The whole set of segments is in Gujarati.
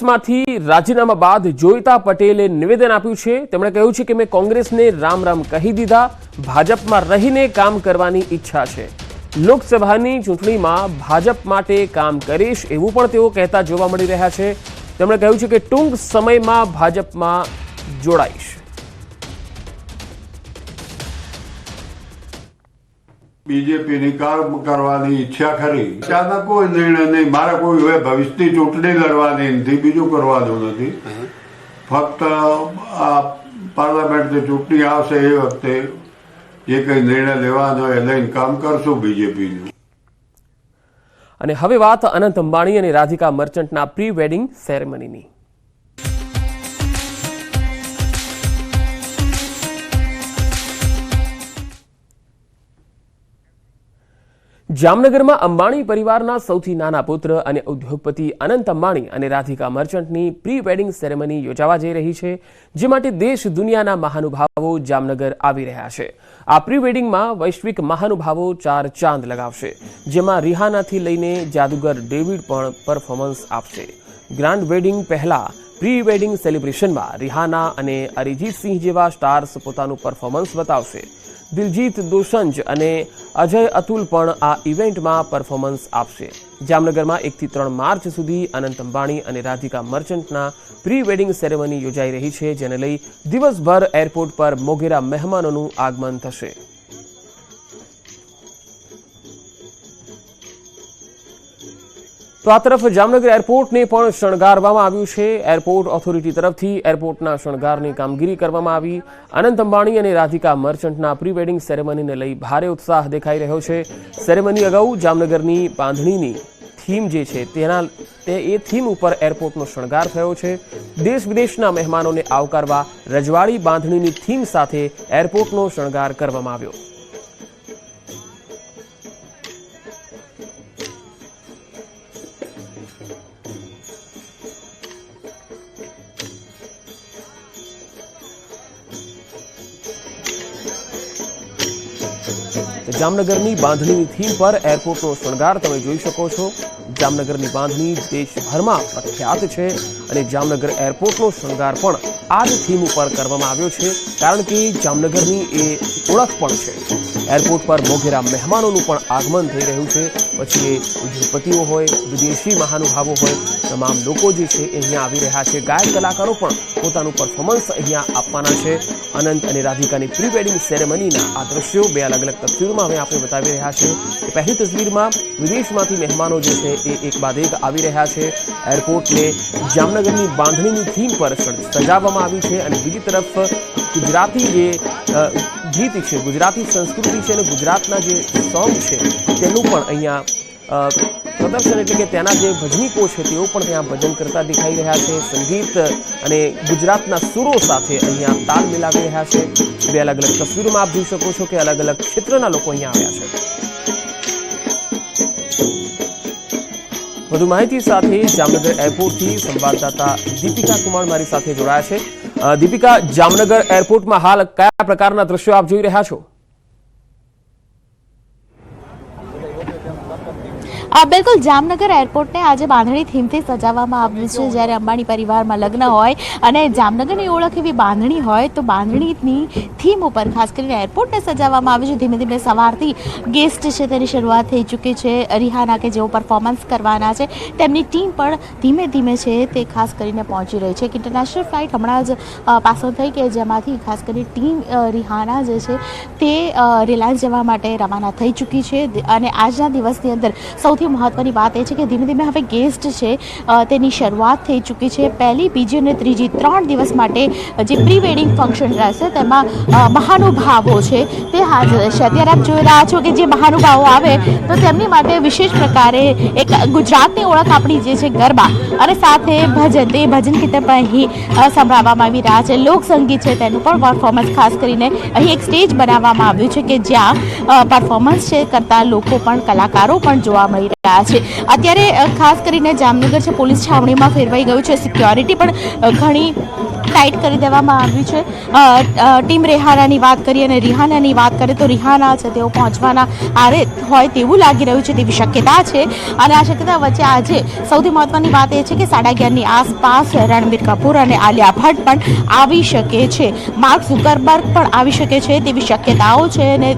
કોંગ્રેસમાંથી રાજીનામા બાદ જોઈતા પટેલે નિવેદન આપ્યું છે। તેમણે કહ્યું છે કે મેં કોંગ્રેસને રામ રામ કહી દીધા, ભાજપમાં રહીને કામ કરવાની ઈચ્છા છે। લોકસભાની ચૂંટણીમાં ભાજપ માટે કામ કરીશ એવું પણ તેઓ કહેતા જોવા મળી રહ્યા છે। તેમણે કહ્યું છે કે ટૂંક સમયમાં ભાજપમાં જોડાઈશ। बीजेपी ની કામ કરવાની ઈચ્છા ખરી। અચાનક કોઈ નિર્ણય નહીં, મારે કોઈ હવે ભવિષ્યની ચૂંટણી લડવાની નથી, બીજું કરવાનું નથી। ફક્ત આ પાર્લામેન્ટની ચૂંટણી આવશે એ વખતે જે કંઈ નિર્ણય લેવાનો એ લઈને કામ કરશું બીજેપીનું। અને હવે વાત અનંત અંબાણી અને રાધિકા મર્ચન્ટના પ્રી વેડિંગ સેરેમનીની। જામનગરમાં અંબાણી પરિવારના સૌથી નાના પુત્ર અને ઉદ્યોગપતિ અનંત અંબાણી અને રાધિકા મર્ચન્ટની પ્રી વેડિંગ સેરેમની યોજાવા જઈ રહી છે, જે માટે દેશ દુનિયાના મહાનુભાવો જામનગર આવી રહ્યા છે। આ પ્રી વેડિંગમાં વૈશ્વિક મહાનુભાવો 4 ચાંદ લગાવશે, જેમાં રિહાનાથી લઈને જાદુગર ડેવિડ પણ પરફોર્મન્સ આપશે। ગ્રાન્ડ વેડિંગ પહેલા પ્રી વેડિંગ સેલિબ્રેશનમાં રિહાના અને અરિજીત સિંહ જેવા સ્ટાર્સ પોતાનું પરફોર્મન્સ બતાવશે। દિલજીત દોસંજ અને અજય અતુલ પણ આ ઇવેન્ટમાં પરફોર્મન્સ આપશે। જામનગરમાં 1 થી 3 માર્ચ સુધી અનંત અંબાણી અને રાધિકા મર્ચન્ટના પ્રી વેડિંગ સેરેમની યોજાઈ રહી છે, જેને લઈ દિવસભર એરપોર્ટ પર મોગેરા મહેમાનોનું આગમન થશે। તો આ તરફ જામનગર એરપોર્ટને પણ શણગારવામાં આવ્યું છે। એરપોર્ટ ઓથોરિટી તરફથી એરપોર્ટના શણગારની કામગીરી કરવામાં આવી। અનંત અંબાણી અને રાધિકા મર્ચન્ટના પ્રી વેડિંગ સેરેમનીને લઈ ભારે ઉત્સાહ દેખાઈ રહ્યો છે। સેરેમની અગાઉ જામનગરની બાંધણીની થીમ જે છે એ થીમ ઉપર એરપોર્ટનો શણગાર થયો છે। દેશ વિદેશના મહેમાનોને આવકારવા રજવાડી બાંધણીની થીમ સાથે એરપોર્ટનો શણગાર કરવામાં આવ્યો। જામનગરની બાંધણીની થીમ પર એરપોર્ટનો શણગાર તમે જોઈ શકો છો। જામનગરની બાંધણી દેશભરમાં પ્રખ્યાત છે અને જામનગર એરપોર્ટનો શણગાર પણ આ જ થીમ ઉપર કરવામાં આવ્યો છે, કારણ કે જામનગરની એ ઓળખ પણ છે। એરપોર્ટ પર મોગેરા મહેમાનોનું પણ આગમન થઈ રહ્યું છે, પછી એ ઉદ્યોગપતિઓ હોય, વિદેશી મહાનુભાવો હોય, તમામ લોકો જે છે એ અહીંયા આવી રહ્યા છે। ગાયક કલાકારો પણ પોતાનું પરફોર્મન્સ અહીંયા આપવાના છે। અનંત અને રાધિકાની પ્રી વેડિંગ સેરેમનીના આ દ્રશ્યો 2 અલગ અલગ તસવીરોમાં હવે આપણે બતાવી રહ્યા છે। પહેલી તસવીરમાં વિદેશમાંથી મહેમાનો જે છે એ એક બાદ એક આવી રહ્યા છે। એરપોર્ટને જામનગરની બાંધણીની થીમ પર સજાવવામાં આવી છે અને બીજી તરફ ગુજરાતી જે ગીત છે, ગુજરાતી સંસ્કૃતિ છે અને ગુજરાતના જે સોંગ છે તેનું પણ અહીંયા પ્રદર્શન, એટલે કે તેના જે ભજનીકો છે તેઓ પણ ત્યાં ભજન કરતા દેખાઈ રહ્યા છે। સંગીત અને ગુજરાતના સુરો સાથે અહીંયા તાલ મિલાવી રહ્યા છે। 2 અલગ અલગ તસવીરોમાં આપ જોઈ શકો છો કે અલગ અલગ ક્ષેત્રના લોકો અહીંયા આવ્યા છે। વધુ માહિતી સાથે જામનગર એરપોર્ટથી સંવાદદાતા દીપિકા કુમાર મારી સાથે જોડાયા છે। દીપિકા, જામનગર એરપોર્ટમાં હાલ કયા પ્રકારના દ્રશ્યો આપ જોઈ રહ્યા છો? બિલકુલ, જામનગર એરપોર્ટને આજે બાંધણી થીમથી સજાવવામાં આવ્યું છે। જ્યારે અંબાણી પરિવારમાં લગ્ન હોય અને જામનગરની ઓળખ એવી બાંધણી હોય, તો બાંધણીની થીમ ઉપર ખાસ કરીને એરપોર્ટને સજાવવામાં આવ્યું છે। ધીમે ધીમે સવારથી ગેસ્ટ છે તેની શરૂઆત થઈ ચૂકી છે। રિહાના કે જેઓ પરફોર્મન્સ કરવાના છે, તેમની ટીમ પણ ધીમે ધીમે છે તે ખાસ કરીને પહોંચી રહી છે। એક ઇન્ટરનેશનલ ફ્લાઇટ હમણાં જ પાસ ઓન થઈ કે જેમાંથી ખાસ કરીને ટીમ રિહાના જે છે તે રિલાયન્સ જવા માટે રવાના થઈ ચૂકી છે। અને આજના દિવસની અંદર સૌથી મહત્વની વાત એ છે કે ધીમે ધીમે હવે ગેસ્ટ છે તેની શરૂઆત થઈ ચૂકી છે। પહેલી, બીજી અને ત્રીજી 3 દિવસ માટે જે પ્રી વેડિંગ ફંક્શન રહેશે તેમાં મહાનુભાવો છે તે હાજર રહેશે। અત્યારે આપ જોઈ રહ્યા છો કે જે મહાનુભાવો આવે તો તેમની માટે વિશેષ પ્રકારે એક ગુજરાતની ઓળખ આપણી જે છે ગરબા અને સાથે ભજન, તે ભજન કીર્તન પણ અહીં સંભળાવવામાં આવી રહ્યા છે। લોકસંગીત છે તેનું પણ પરફોર્મન્સ ખાસ કરીને અહીં એક સ્ટેજ બનાવવામાં આવ્યું છે કે જ્યાં પરફોર્મન્સ છે કરતા લોકો પણ, કલાકારો પણ જોવા મળી રહ્યા છે। અત્યારે ખાસ કરીને જામનગર છે પોલીસ છાવણીમાં ફેરવાઈ ગયું છે। સિક્યોરિટી પણ ઘણી ટાઈટ કરી દેવામાં આવ્યું છે. ટીમ રેહાનાની વાત કરીએ અને રિહાનાની વાત કરીએ તો રિહાના છે તેઓ પહોંચવાના આરે હોય તેવું લાગી રહ્યું છે તેવી શક્યતા છે. અને આ શક્યતા વચ્ચે આજે સૌથી મહત્વની વાત એ છે કે 11:30ની આસપાસ રણબીર કપૂર અને આલિયા ભટ્ટ પણ આવી શકે છે. માર્ક ઝુકરબર્ગ પણ આવી શકે છે તેવી શક્યતાઓ છે અને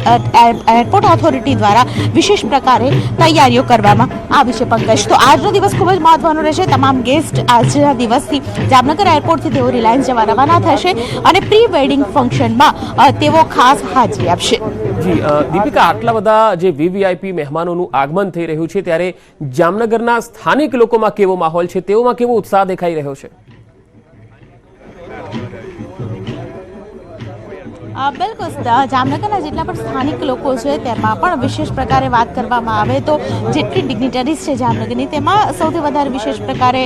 એરપોર્ટ ઓથોરિટી દ્વારા વિશેષ પ્રકારે તૈયારીઓ કરવામાં આવી છે. પંકજ, તો આજનો દિવસ ખૂબ જ મહત્વનો રહેશે. તમામ ગેસ્ટ આજના દિવસથી જામનગર એરપોર્ટથી તેઓ રિલાયન્સ જવા રવાના થશે અને પ્રી વેડિંગ ફંક્શનમાં તેઓ ખાસ હાજરી આપશે. જી દીપિકા, આટલા બધા જે વીવીઆઈપી મહેમાનોનું આગમન થઈ રહ્યું છે ત્યારે જામનગરના સ્થાનિક લોકોમાં કેવો માહોલ છે, તેઓમાં કેવો ઉત્સાહ દેખાઈ રહ્યો છે? બિલકુલ, જામનગરના જેટલા પણ સ્થાનિક લોકો છે તેમાં પણ વિશેષ પ્રકારે વાત કરવામાં આવે તો જેટલી ડિગ્નિટરીઝ છે જામનગરની તેમાં સૌથી વધારે વિશેષ પ્રકારે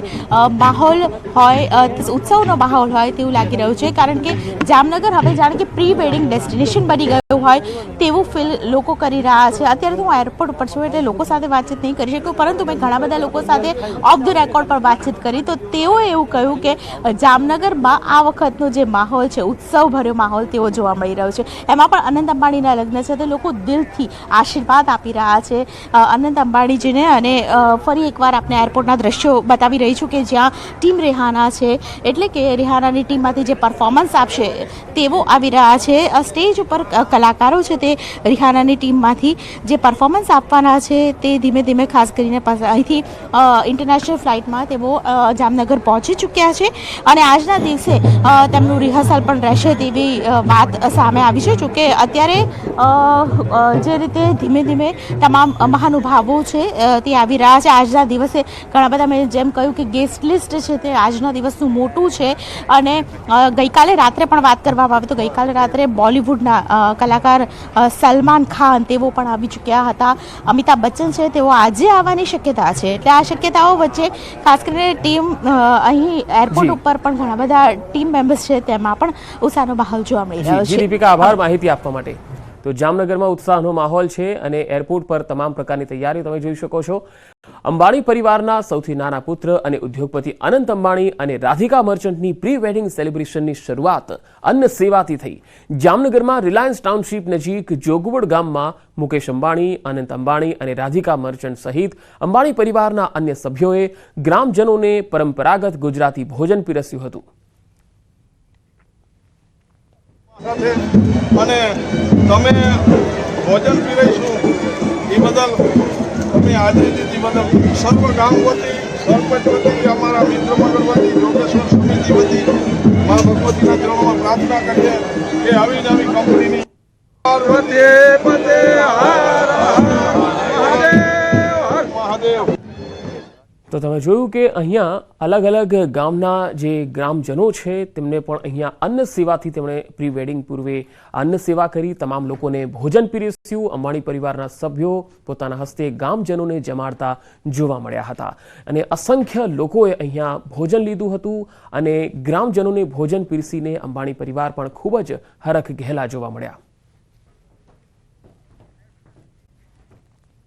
માહોલ હોય, ઉત્સવનો માહોલ હોય તેવું લાગી રહ્યું છે. કારણ કે જામનગર હવે જાણે કે પ્રી વેડિંગ ડેસ્ટિનેશન બની ગયું હોય તેવું ફીલ લોકો કરી રહ્યા છે. અત્યારે તો હું એરપોર્ટ ઉપર છું એટલે લોકો સાથે વાતચીત નહીં કરી શકું, પરંતુ મેં ઘણા બધા લોકો સાથે ઓફ ધ રેકોર્ડ પર વાતચીત કરી તો તેઓએ એવું કહ્યું કે જામનગરમાં આ વખતનો જે માહોલ છે, ઉત્સવભર્યો માહોલ તેઓ જોવા મળી રહ્યો છે. એમાં પણ અનંત અંબાણીના લગ્ન છે તો લોકો દિલથી આશીર્વાદ આપી રહ્યા છે અનંત અંબાણીજીને. અને ફરી એકવાર આપણે એરપોર્ટના દ્રશ્યો બતાવી રહી છું કે જ્યાં ટીમ રેહાના છે, એટલે કે રેહાનાની ટીમમાંથી જે પરફોર્મન્સ આપશે તેઓ આવી રહ્યા છે. સ્ટેજ ઉપર કલાકારો છે તે રિહાનાની ટીમમાંથી જે પરફોર્મન્સ આપવાના છે તે ધીમે ધીમે ખાસ કરીને અહીંથી ઇન્ટરનેશનલ ફ્લાઇટમાં તેઓ જામનગર પહોંચી ચૂક્યા છે અને આજના દિવસે તેમનું રિહર્સલ પણ રહેશે તેવી વાત સામે આવી છે. જોકે અત્યારે જે રીતે ધીમે ધીમે તમામ મહાનુભાવો છે તે આવી રહ્યા છે. આજના દિવસે ઘણા બધા, મેં જેમ કહ્યું કે ગેસ્ટ લિસ્ટ છે તે આજના દિવસનું મોટું છે. અને ગઈકાલે રાત્રે પણ વાત કરવામાં આવે તો ગઈકાલે રાત્રે બોલિવૂડના કલાકાર સલમાન ખાન તેઓ પણ આવી ચૂક્યા હતા. અમિતાભ બચ્ચન છે તેઓ આજે આવવાની શક્યતા છે. એટલે આ શક્યતાઓ વચ્ચે ખાસ કરીને ટીમ અહીં એરપોર્ટ ઉપર પણ ઘણા બધા ટીમ મેમ્બર્સ છે તેમાં પણ ઉત્સાહનો માહોલ જોવા મળી રહ્યો છે. દીપિકા, આભાર માહિતી આપવા માટે. તો જામનગરમાં ઉત્સાહનો માહોલ છે અને એરપોર્ટ પર તમામ પ્રકારની તૈયારીઓ તમે જોઈ શકો છો. અંબાણી પરિવારના સૌથી નાના પુત્ર અને ઉદ્યોગપતિ અનંત અંબાણી અને રાધિકા મર્ચન્ટની પ્રી વેડિંગ સેલિબ્રેશનની શરૂઆત અન્ન સેવાથી થઈ. જામનગરમાં રિલાયન્સ ટાઉનશીપ નજીક જોગવડ ગામમાં મુકેશ અંબાણી, અનંત અંબાણી અને રાધિકા મર્ચન્ટ સહિત અંબાણી પરિવારના અન્ય સભ્યોએ ગ્રામજનોને પરંપરાગત ગુજરાતી ભોજન પીરસ્યું હતું. અને તમે ભોજન પીરસીશું એ બદલ તમે હાજરી દીધી બદલ સર્વ ગામ વતી, સરપંચ વતી, અમારા મિત્ર મંડળ વતી, યોગેશ્વર સમિતિ વતી મારા ભગવતીના ચરણોમાં પ્રાર્થના કરીએ કે આવી નવી કંપનીની મહાદેવ. તો તમે જોયું કે અહીંયા અલગ અલગ ગામના જે ગ્રામજનો છે તેમને પણ અહીંયા અન્ન સેવાથી તેમણે પ્રી વેડિંગ પૂર્વે અન્ન સેવા કરી, તમામ લોકોને ભોજન પીરસ્યું. અંબાણી પરિવારના સભ્યો પોતાના હસ્તે ગામજનોને જમાડતા જોવા મળ્યા હતા અને અસંખ્ય લોકોએ અહીંયા ભોજન લીધું હતું અને ગ્રામજનોને ભોજન પીરસીને અંબાણી પરિવાર પણ ખૂબ જ હરખ ઘેલા જોવા મળ્યા.